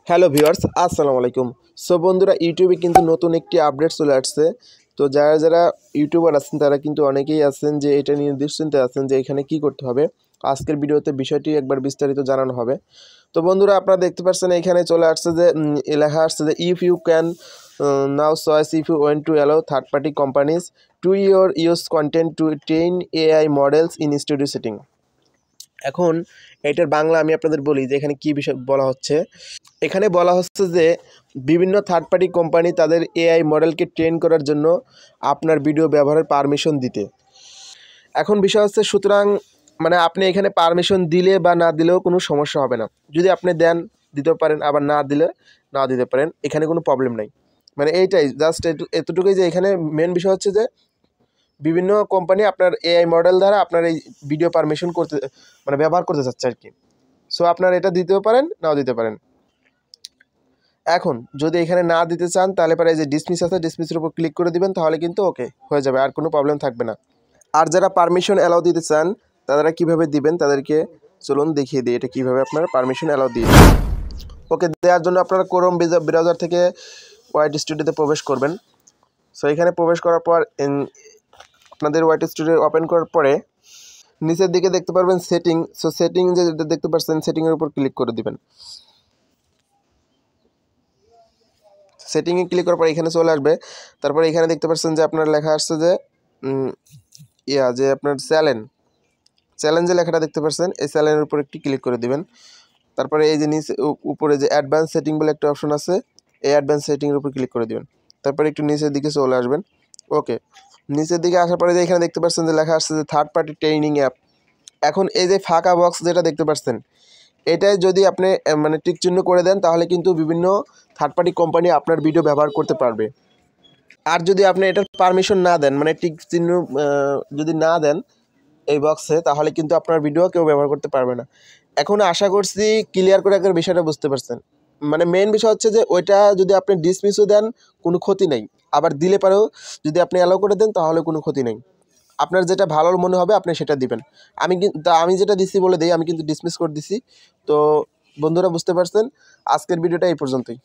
Hello viewers, আসসালামু আলাইকুম। So বন্ধুরা, ইউটিউবে কিন্তু নতুন একটি আপডেট চলে আসছে। তো যারা ইউটিউবার আছেন তারা কিন্তু অনেকেই আছেন যে এটা নিয়ে দুশ্চিন্তে আছেন যে এখানে কি করতে হবে। আজকের ভিডিওতে বিষয়টি একবার বিস্তারিত জানানো হবে। তো বন্ধুরা, আপনারা দেখতে পাচ্ছেন এখানে চলে আসছে যে লেখা আসছে যে if you can now choice if you want to allow third party companies to use content to train AI models in studio setting. এখন এটার বাংলা আমি আপনাদের বলি যে এখানে কি বিষয় বলা হচ্ছে। এখানে বলা হচ্ছে যে বিভিন্ন থার্ড পার্টি কোম্পানি তাদের এআই মডেলকে ট্রেন করার জন্য আপনার ভিডিও ব্যবহারের পারমিশন দিতে। এখন বিষয় হচ্ছে, সুতরাং মানে আপনি এখানে পারমিশন দিলে বা না দিলেও কোনো সমস্যা হবে না। যদি আপনি দেন দিতে পারেন, আবার না দিলে না দিতে পারেন, এখানে কোনো প্রবলেম নাই। মানে এইটাই জাস্ট এতটুকুই যে এখানে মেন বিষয় হচ্ছে যে বিভিন্ন কোম্পানি আপনার এআই মডেল দ্বারা আপনার এই ভিডিও পারমিশন করতে মানে ব্যবহার করতে চাচ্ছে আর কি। সো আপনার এটা দিতেও পারেন, নাও দিতে পারেন। এখন যদি এখানে না দিতে চান তাহলে পরে এই যে ডিসমিস আছে, ডিসমিসের উপর ক্লিক করে দিবেন, তাহলে কিন্তু ওকে হয়ে যাবে, আর কোনো প্রবলেম থাকবে না। আর যারা পারমিশন অ্যালাউ দিতে চান তারা কিভাবে দিবেন তাদেরকে চলুন দেখিয়ে দিই এটা কিভাবে আপনারা পারমিশন অ্যালাউ দিয়ে দিবেন। ওকে, দেওয়ার জন্য আপনারা ক্রোম ব্রাউজার থেকে ওয়াইট স্টুডিওতে প্রবেশ করবেন। সো এখানে প্রবেশ করার পর আপনাদের ওয়াইট স্টুডিও ওপেন করার পরে নিচের দিকে দেখতে পারবেন সেটিং। সো সেটিং যে দেখতে পাচ্ছেন, সেটিংয়ের উপর ক্লিক করে দিবেন। সেটিংয়ে ক্লিক করার পর এখানে চলে আসবে। তারপরে এখানে দেখতে পাচ্ছেন যে আপনার লেখা আসছে যে যে আপনার চ্যালেঞ্জে লেখাটা দেখতে পাচ্ছেন, এই চ্যালেঞ্জের উপর একটি ক্লিক করে দিবেন। তারপরে এই যে নিচে উপরে যে অ্যাডভান্স সেটিং বলে একটা অপশন আছে, এই অ্যাডভান্স সেটিংয়ের উপর ক্লিক করে দিবেন। তারপরে একটু নিচের দিকে চলে আসবেন। ওকে, নিচের দিকে আসার পরে যে এখানে দেখতে পাচ্ছেন যে লেখা আসছে যে থার্ড পার্টি ট্রেনিং অ্যাপ। এখন এই যে ফাঁকা বক্স যেটা দেখতে পাচ্ছেন, এটাই যদি আপনি মানে টিক চিহ্ন করে দেন তাহলে কিন্তু বিভিন্ন থার্ড পার্টি কোম্পানি আপনার ভিডিও ব্যবহার করতে পারবে। আর যদি আপনি এটার পারমিশন না দেন, মানে টিক চিহ্ন যদি না দেন এই বক্সে, তাহলে কিন্তু আপনার ভিডিও কেউ ব্যবহার করতে পারবে না। এখন আশা করছি ক্লিয়ার করে একবার বিষয়টা বুঝতে পারছেন। মানে মেন বিষয় হচ্ছে যে ওইটা যদি আপনি ডিসমিসও দেন কোনো ক্ষতি নেই, আবার দিলে পারেও যদি আপনি অ্যালাউ করে দেন তাহলে কোনো ক্ষতি নেই। আপনার যেটা ভালো মনে হবে আপনি সেটা দিবেন। আমি যেটা দিছি বলে দিই, আমি কিন্তু ডিসমিস করে দিছি। তো বন্ধুরা বুঝতে পারছেন, আজকের ভিডিওটা এই পর্যন্তই।